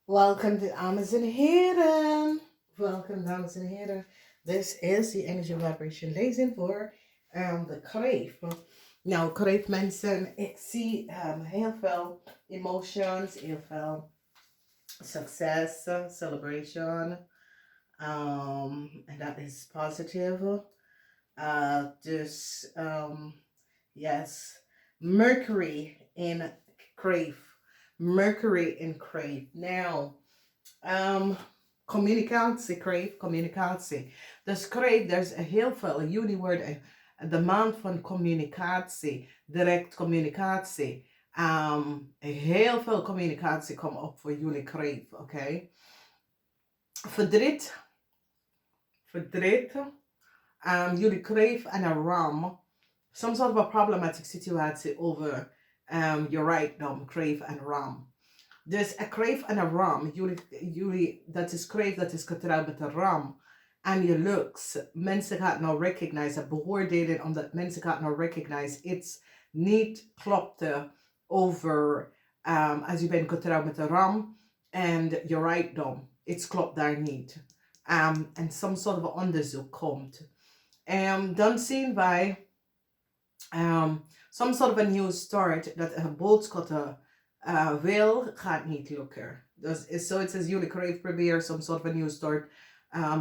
Welkom, dames en heren. Welkom, dames en heren. This is the energy vibration lezing voor de Kreeft. Nou, Kreeft mensen, ik zie heel veel emotions, heel veel success, celebration. En dat is positive. Dus, yes, Mercury in Kreeft. Mercury in Kreeft. Now, communicatie, Kreeft, communicatie. Dus Kreeft, er is heel veel, Juni wordt de maand van communicatie, direct communicatie. Heel veel communicatie komt op voor jullie Kreeft, oké? Verdriet, jullie Kreeft en een ram. Some sort of a problematic situatie over your right now, Kreeft en ram. Dus een Kreeft en een ram, jullie, dat is Kreeft, dat is getrouwd met een ram. En je looks, mensen gaan nou recognize, beoordelen omdat mensen gaan nou recognize, iets niet klopte over, als je bent getrouwd met een ram en je rijkdom, iets klopt daar niet. En some sort of onderzoek komt. Dan zien wij some sort of a new start, dat een boodschappen wil, gaat niet lukken. Dus zoiets als jullie Kreeft proberen some sort of a new start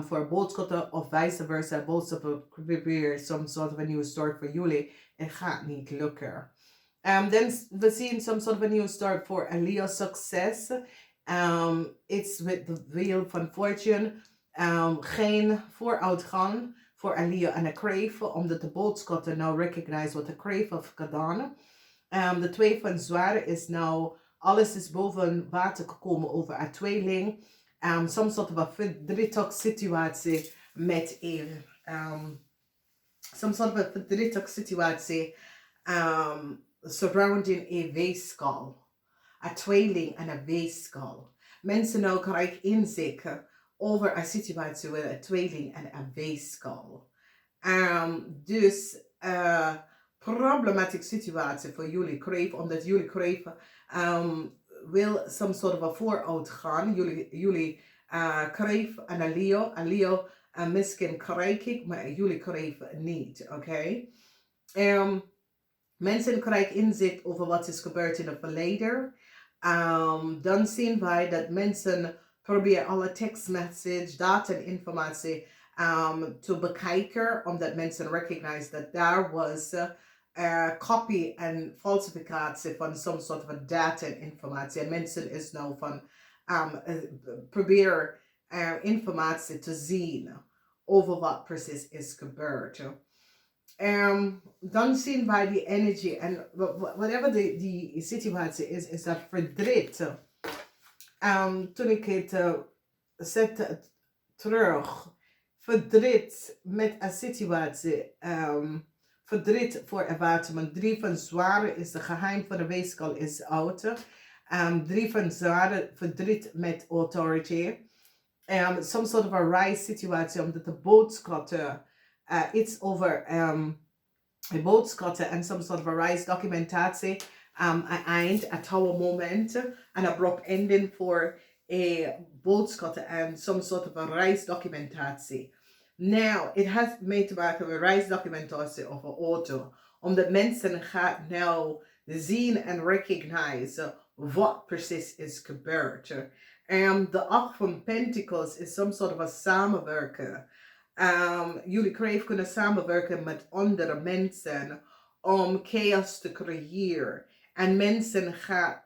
voor boodschappen of vice versa. Boodschappen proberen some sort of a new start voor jullie. Het gaat niet lukken. Dan we zien some sort of a new start voor een Leo succes. It's with the wheel van fortune. Geen vooruitgang voor een Leo en een Kreeft, omdat de boodschappen nou recognize wat de Kreeft heeft gedaan. De twee van zwaar is nou, alles is boven water gekomen over een tweeling. Some sort of a verdrietige situatie met een, some sort of a verdrietige situatie surrounding een weeskal. Een tweeling en een weeskal. Mensen nou krijgen inzicht over een situatie met een tweeling en een weeskal. Dus problematic situatie voor jullie Kreeft, omdat jullie Kreeft wil some sort of a vooruitgaan. Jullie Kreeft en een Leo misschien krijg ik, maar jullie Kreeft niet, oké? Mensen krijgen inzicht over wat is gebeurd in het verleden. Dan zien wij dat mensen proberen alle tekstmessage, data en informatie te bekijken, omdat mensen recognize dat daar was copy en falsificatie van some sort of data en informatie. En mensen is nou van proberen informatie te zien over wat precies is gebeurd. Dan zien wij die energie en whatever die situatie is dat verdriet. Toen ik het zette terug, verdriet met een situatie, verdriet voor ervaringen. 3 van zware is de geheim van de weeskal is oud. 3 van zware verdriet met authority. Some sort of a rise situatie, omdat de boodschappen iets over de boodschappen en some sort of a rise documentatie. Een eind, een touwe moment, een abrupt ending voor boodschappen en some sort of a rise documentatie. Now, it has mee te maken met reisdocumentatie of een auto. Omdat mensen gaan nou zien en recognize wat precies is gebeurd. De 8 van Pentacles is some sort of a samenwerken. Jullie Kreeft kunnen samenwerken met andere mensen om chaos te creëren. En mensen gaan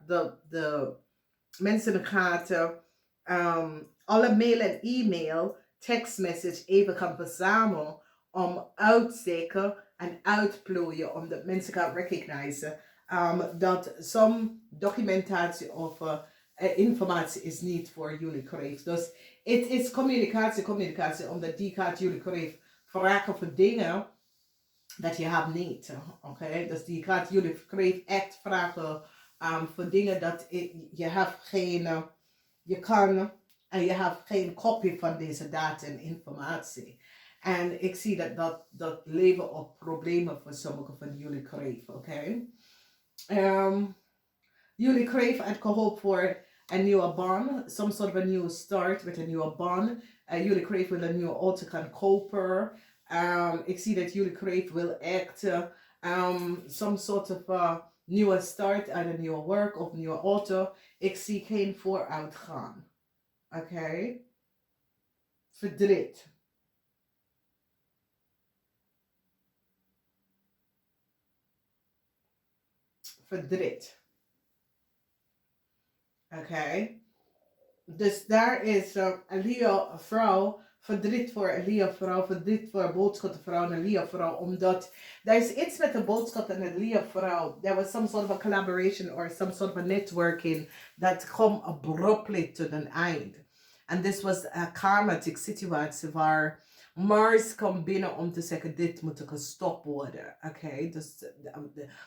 alle mail en e-mail, tekstmessage even gaan verzamelen om uitsteken en uitplooien, omdat mensen gaan recognizen dat some documentatie of informatie is niet voor jullie Kreeft. Dus het is communicatie, omdat die gaat jullie Kreeft vragen voor dingen dat je hebt niet. Oké? Dus die gaat jullie Kreeft echt vragen voor dingen dat je hebt geen, je kan en je hebt geen kopie van deze data en informatie. En ik zie dat levert op problemen voor sommige van jullie Kreeft, oké? Jullie Kreeft had gehoopt voor a nieuwe baan, some sort of a new start met een nieuwe baan. Jullie Kreeft wil een nieuwe auto gaan kopen. Ik zie dat jullie Kreeft wil echt some sort of a nieuwe start uit een nieuwe work of een nieuwe auto. Ik zie geen vooruitgaan. Oké? Verdriet. Verdriet. Oké? Dus daar is een Leo vrouw, verdriet voor een Leo vrouw, verdriet voor een boodschappenvrouw en een Leo vrouw, omdat er is iets met de boodschap en een Leo vrouw. There was some sort of a collaboration or some sort of a networking that come abruptly to an end. And this was a karmatic situatie waar Mars komt binnen om te zeggen, dit moet gestopt worden. Oké, dus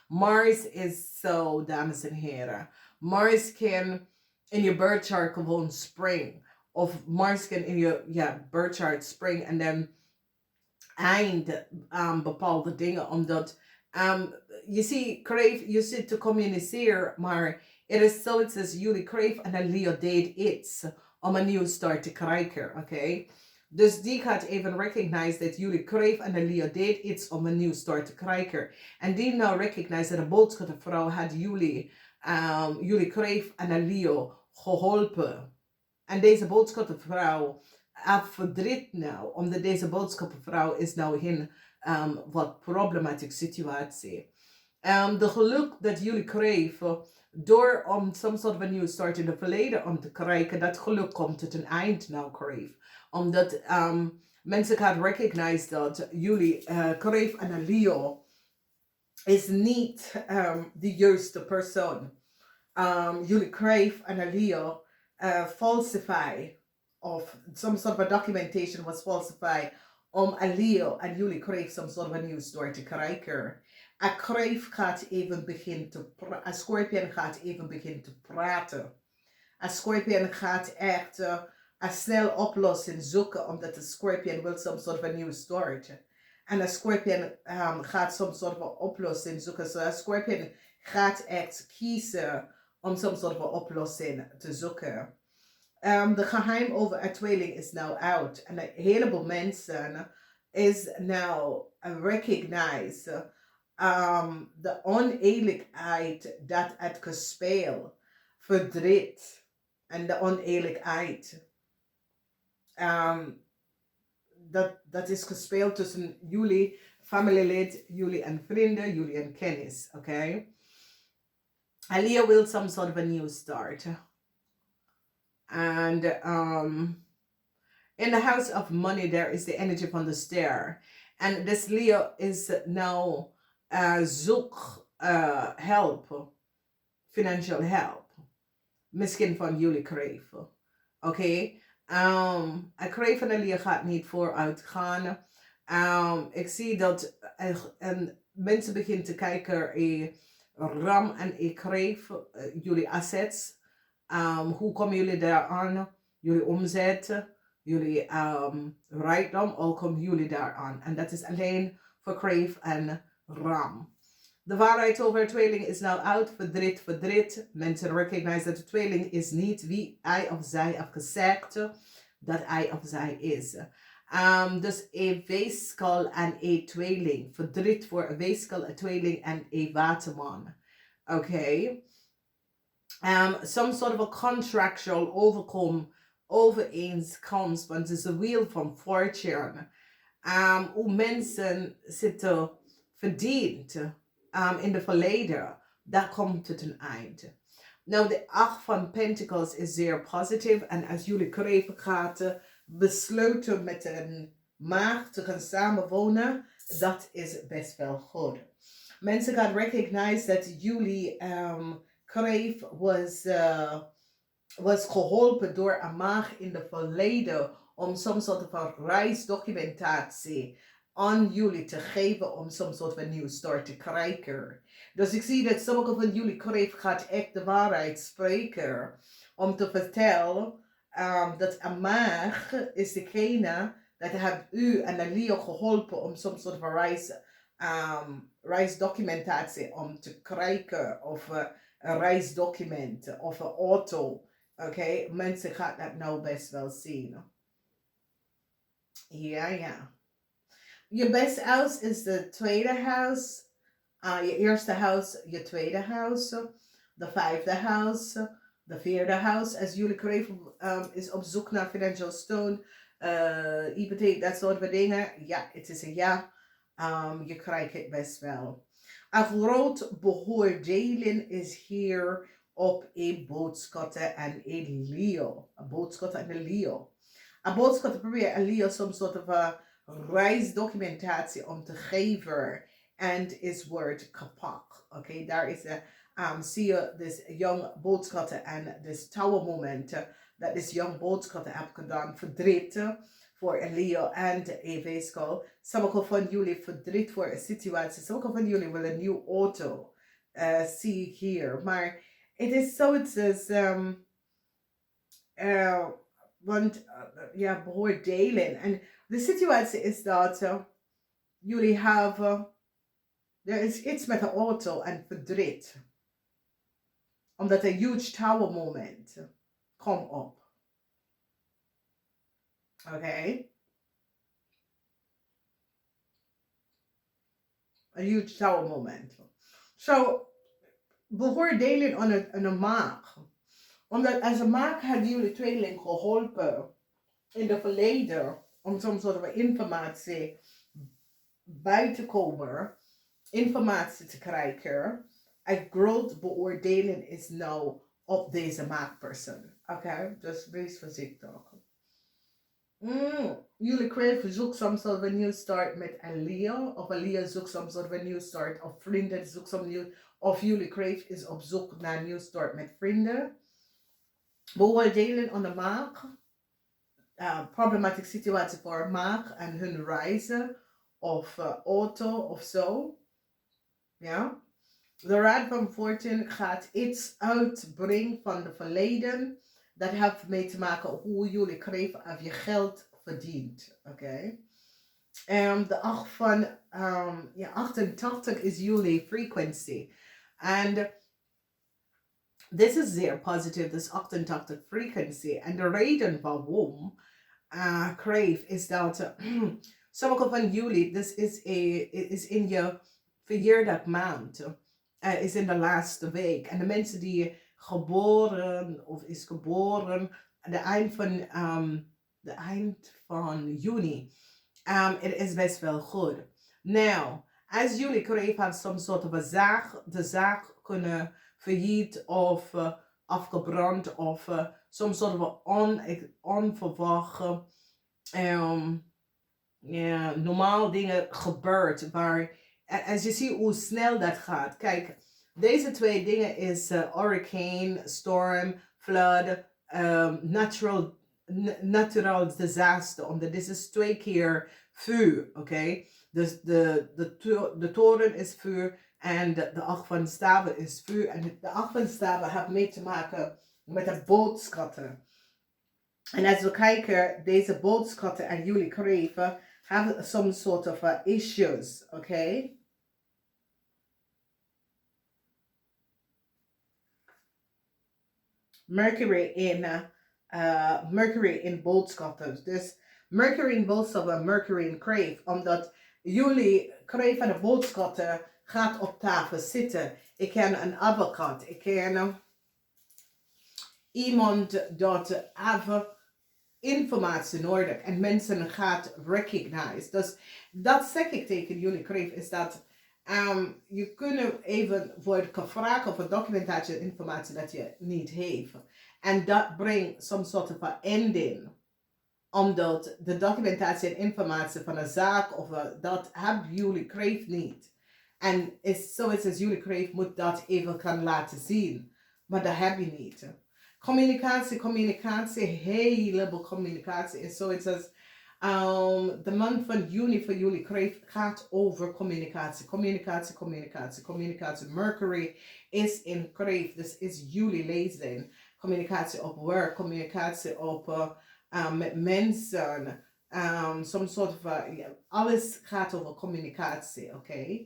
Mars is zo, dames en heren. Mars kan in je birth chart gewoon spring. Of Mars kan in je birth chart spring en dan eind bepaalde dingen. Omdat je ziet, Kreeft, je zit te communiceren, maar het is zoiets als jullie Kreeft en een Leo deed iets om een nieuwe start te krijgen. Oké? Dus die gaat even recognize dat jullie Kreeft en een Leo deed iets om een nieuwe start te krijgen. En die nou recognize dat de boodschappenvrouw had jullie Kreeft en een Leo geholpen. En deze boodschappenvrouw heeft verdriet nou, omdat deze boodschappenvrouw is nou in wat problematieke situatie. De geluk dat jullie kregen door om some sort of a new start in het verleden om te krijgen, dat geluk komt tot een eind nou Kreeft. Omdat mensen gaan recognize dat jullie Kreeft en een Leo is niet de juiste persoon. Jullie Kreeft en een Leo falsify of some sort of a documentation was falsified om een Leo en jullie Kreeft some sort of a new story te krijgen. Een Kreeft gaat even beginnen te praten. Een Scorpion gaat even beginnen te praten. Een Scorpion gaat echt een snel oplossing zoeken omdat de Scorpion wil some sort of a new start. En een Scorpion gaat some sort of a oplossing zoeken. So een Scorpion gaat echt kiezen om some sort of a oplossing te zoeken. De geheim over een tweeling is nou out. En een heleboel mensen is nou recognize de oneerlijkheid dat het gespeel, verdriet en de oneerlijkheid. Dat is gespeeld tussen jullie familielid, jullie en vrienden, jullie en kennis. Oké? And Leo will some sort of a new start. And in the house of money, there is the energy from the stair. And this Leo is now zoek help, financial help. Misschien van jullie Kreeft. Oké? Een Kreeft en een Leo gaat niet vooruit gaan. Ik zie dat mensen beginnen te kijken Ram en Kreeft, jullie assets. Hoe komen jullie daar aan? Jullie omzet, jullie rijkdom, al komen jullie daar aan. En dat is alleen voor Kreeft en Ram. De waarheid over tweeling is nou out. Verdriet. Mensen recognize dat de tweeling is niet wie hij of zij heeft gezegd dat hij of zij is. Dus een weeskal en een tweeling. Verdriet voor een weeskal, een tweeling en een waterman. Oké. Some sort of a contractual overeenkomst, want het is een wheel van fortune. Hoe mensen zitten verdiend in het verleden, dat komt tot een eind. Nou, de 8 van Pentacles is zeer positief. En als jullie Kreeft gaat besluiten met een maagd te gaan samenwonen, dat is best wel goed. Mensen gaan recognize dat jullie Kreeft was geholpen door een maag in het verleden om soms soort van reisdocumentatie aan jullie te geven om soms soort van nieuw start te krijgen. Dus ik zie dat sommige van jullie Kreeft gaat echt de waarheid spreken om te vertellen dat een maag is degene dat heeft u en een Leo geholpen om soms soort van reisdocumentatie om te krijgen of een reisdocument of een auto Oké, mensen gaat dat nou best wel zien. Ja, ja. Je best huis is de tweede huis. Je eerste huis, je tweede huis. De vijfde huis. De vierde huis. Als jullie kreven is op zoek naar financial steun. Hypotheek, dat soort van dingen. Ja, het is een ja. Je krijgt het best wel. Een groot beoordeling is hier op een boodschatten en een Leo. Een boodschatten en een Leo. Een boodschatten probeert een Leo soms soort van reisdocumentatie om te geven. En is wordt kapot. Oké, daar is de, zie je dus jong boodschatten en dus touwmomenten dat is jong boodschatten heb gedaan verdriet voor een Leo en de EV-school. Sommige van jullie verdriet voor een situatie. Sommige van jullie willen een nieuwe auto. Zie ik hier. Maar het is zoiets als want ja, beoordelen. En de situatie is dat jullie hebben, er is iets met de auto en verdriet. Omdat een huge tower moment komt op. Oké? Een huge tower moment. So, beoordelen aan een maag. Omdat als een maag hebben jullie tweeling geholpen in het verleden om soms soort van informatie bij te komen, informatie te krijgen. Een groot beoordeling is nou op deze maakpersoon. Oké, dus wees voorzichtig. Jullie Kreeft zoekt soms soort van nieuw start met een Leo. Of een Leo zoekt soms soort van nieuw start. Of vrienden zoekt soms nieuw. Of jullie Kreeft is op zoek naar een nieuw start met vrienden. Beoordelen aan de maag. Problematische situatie voor maag en hun reizen. Of auto of zo. Ja. De Raad van Fortune gaat iets uitbrengen van het verleden. Dat heeft mee te maken hoe jullie Kreeft of je geld verdient. Oké. De 8 van 88 is jullie frequency. En dit is zeer positief, dus 88 frequency. En de reden waarom Kreeft is dat sommige van jullie, dus is in je verjaardagmaand. Is in de laatste week. En de mensen die geboren of is geboren de eind van juni. Het is best wel goed. Nou, als jullie Kreeft hebben soms soort van de zaak kunnen failliet of afgebrand of soms soort van onverwachte normaal dingen gebeurt. Maar als je ziet hoe snel dat gaat. Kijk, deze twee dingen is hurricane, storm, flood, natural disaster. Omdat dit is 2 keer vuur, oké? Dus de toren is vuur en de 8 van staven is vuur. En de 8 van staven heeft mee te maken met de boodschatten. En als we kijken, deze boodschatten en jullie Kreeft have some sort of issues, okay? Mercury in boodschatten. Dus Mercury in boodschappen, Mercury in Kreeft. Omdat jullie Kreeft en de boodschatten gaat op tafel zitten. Ik ken een advocaat. Ik ken iemand dat heeft informatie nodig en mensen gaat recognize. Dus dat zeg ik tegen jullie Kreeft is dat je kunt even worden gevraagd over documentatie en informatie dat je niet heeft. En dat brengt some soort van ending. Omdat de documentatie en informatie van een zaak of dat hebben jullie Kreeft niet. En is zoiets als jullie Kreeft moet dat even gaan laten zien. Maar dat heb je niet. Communicatie, heleboel communicatie is zoiets als de maand van juni voor jullie Kreeft gaat over communicatie. Mercury is in Kreeft, dus is jullie lezen. Communicatie op werk, communicatie op met mensen, some soort van, alles gaat over communicatie, oké?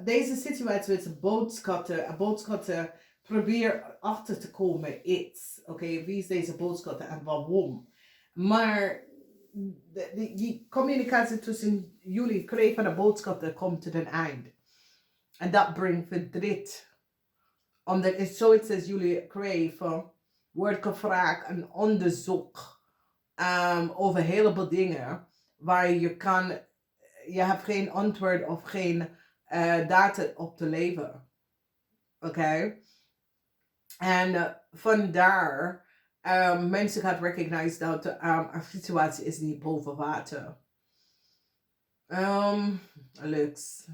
Deze situatie met boodschatten probeer achter te komen iets. Oké, wie is deze boodschap en waarom? Maar die communicatie tussen jullie kreeg van de boodschap, dat komt tot een eind. En dat brengt verdriet. Omdat het zoiets als jullie kreeg, wordt gevraagd een onderzoek over een heleboel dingen waar je hebt geen antwoord of geen data op te leveren. Oké? En vandaar mensen gaan recognize dat een situatie is niet boven water. Lux.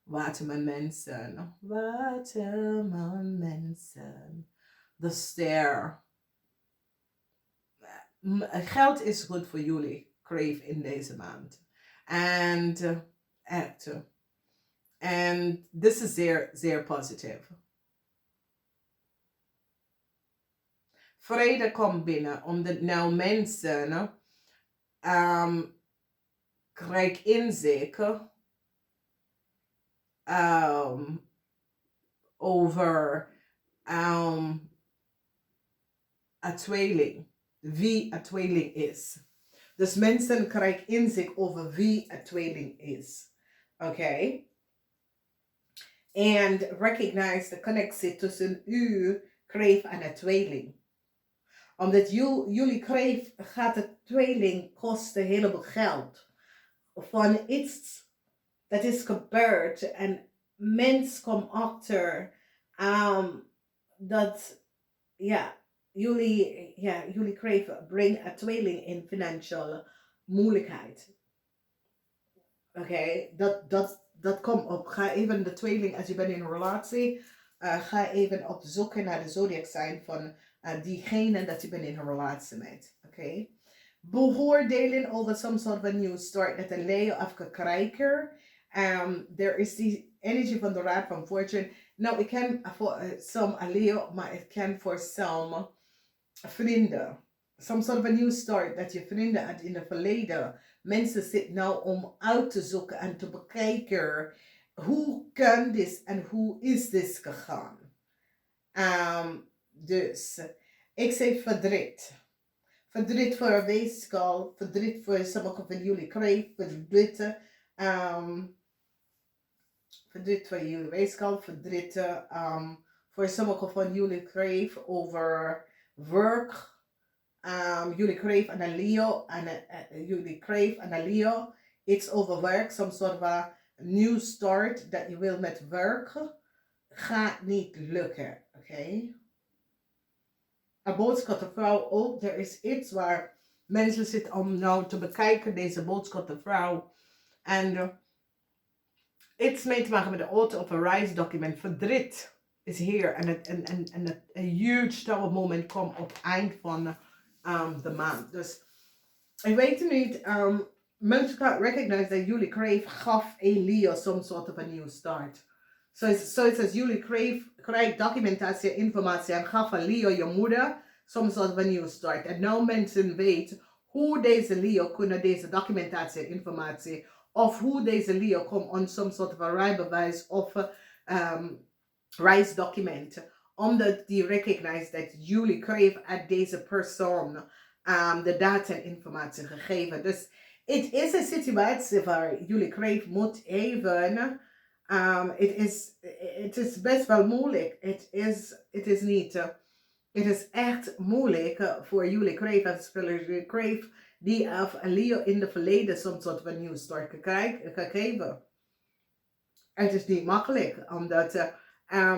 Waterman mensen. Waterman mensen. De ster. Geld is goed voor jullie. Crave in deze maand. En echt. En dit is zeer, zeer positief. Vrede komt binnen, omdat nou mensen krijgen inzicht over een tweeling, wie een tweeling is. Dus mensen krijgen inzicht over wie een tweeling is. Oké? En recognize de connectie tussen u, Kreeft en een tweeling. Omdat jullie Kreeft gaat de tweeling kosten een heleboel geld. Van iets dat is gebeurd en mens komt achter dat jullie Kreeft brengt een tweeling in financiële moeilijkheid. Oké, dat komt op. Ga even de tweeling, als je bent in een relatie, ga even op zoeken naar de zodiac sign van diegene dat je bent in een relatie met. Oké. Beoordelen over some sort of a new start dat een Leo of een kijker. Er is die energie van de Raad van Fortune. Nou, ik ken voor some Leo, maar ik ken voor some vrienden. Some sort of a new start dat je vrienden had in het verleden. Mensen zitten nou om uit te zoeken en te bekijken. Hoe kan dit en hoe is dit gegaan? Dus, ik zeg verdriet. Verdriet voor een weeskaal. Verdriet voor sommige van jullie Kreeft. Verdriet voor jullie weeskaal. Verdriet voor sommige van jullie Kreeft over werk. Jullie Kreeft en een Leo. Jullie Kreeft en een Leo. Iets over werk. Some sort of a new start dat je wil met werk. Gaat niet lukken. Oké? Een boodschap de vrouw ook. Er is iets waar mensen zitten om nou te bekijken. Deze boodschap de vrouw. En iets mee te maken met de auto of een reisdocument. Verdriet is hier. En een huge tower moment komt op het eind van de maand. Dus ik weet niet. Mensen gaan recognize dat jullie Kreeft gaf een Leo some sort of a new start. Zoals jullie krijgt documentatie, informatie en gaf een Leo je moeder some sort of a new start. En nou mensen weten hoe deze Leo kunnen deze documentatie, informatie, of hoe deze Leo komt on some sort of a rijbewijs of reisdocument. Omdat die recognize dat jullie Kreeft aan deze persoon de data en informatie gegeven. Dus het is een situatie waar jullie Kreeft moet even. Het is best wel moeilijk. Het is niet. Het is echt moeilijk voor jullie Kreeft en spelers Kreeft die of een Leo in de verleden soms soort van nieuw start gegeven. Het is niet makkelijk, omdat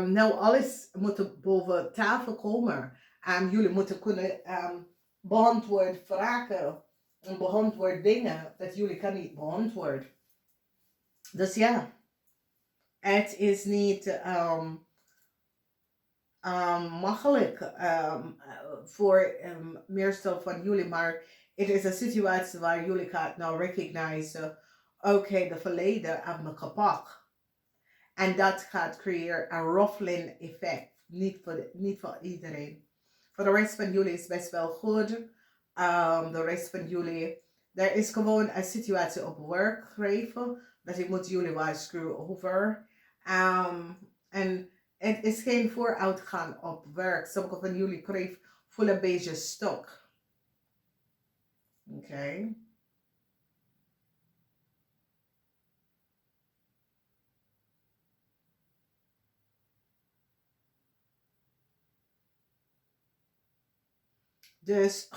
nou alles moet boven tafel komen. Jullie moeten kunnen beantwoorden vragen en beantwoorden dingen dat jullie kan niet beantwoorden. Dus ja. Het is niet makkelijk voor meestal van jullie, maar het is een situatie waar jullie gaan nou recognize, oké, de verleden hebben me gepakt. En dat gaat creëren een ruffling effect. Niet voor iedereen. Voor de rest van jullie is best wel goed. De rest van jullie, er is gewoon een situatie op werk gegeven. Dat ik moet jullie waarschuwen over. En Het is geen vooruitgang op werk. Sommigen van jullie kreeg voelen een beetje stok. Oké. Dus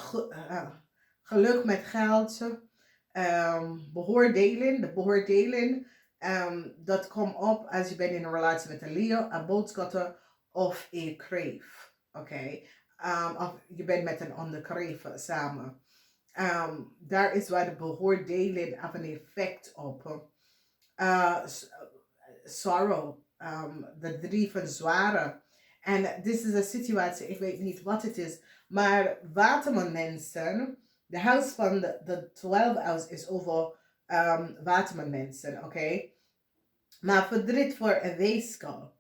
geluk met geld. Beoordeling. De beoordeling. Dat komt op als je bent in een relatie met een Leo, een boodschatter of een Kreeft. Oké. Of je bent met een ander Kreeft samen. Daar is waar de beoordeling of een effect op. Sorrow. De drie van zware. En dit is een situatie, ik weet niet wat het is, maar watermanmensen, de huis van de 12 house is over watermanmensen, oké? Maar verdriet voor een weeskal.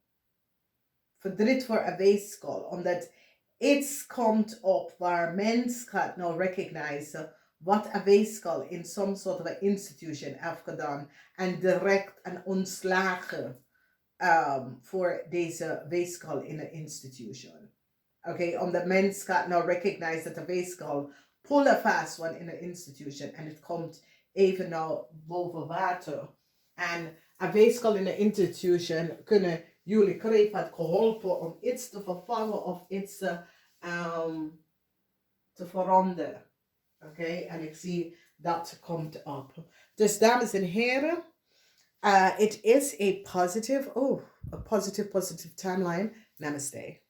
Verdriet voor een weeskal, omdat iets komt op waar mens gaat nou recognizen wat een weeskal in some sort of an institution heeft gedaan en direct een ontslagen voor deze weeskal in een institution. Oké, omdat mens gaat nou recognize dat de weeskal pullen vast wordt in een institution en het komt even nou boven water. En een weeskal in een institution kunnen jullie kreeg had geholpen om iets te vervangen of iets te veranderen. Oké, en ik zie dat komt op. Dus dames en heren, it is a positive timeline. Namaste.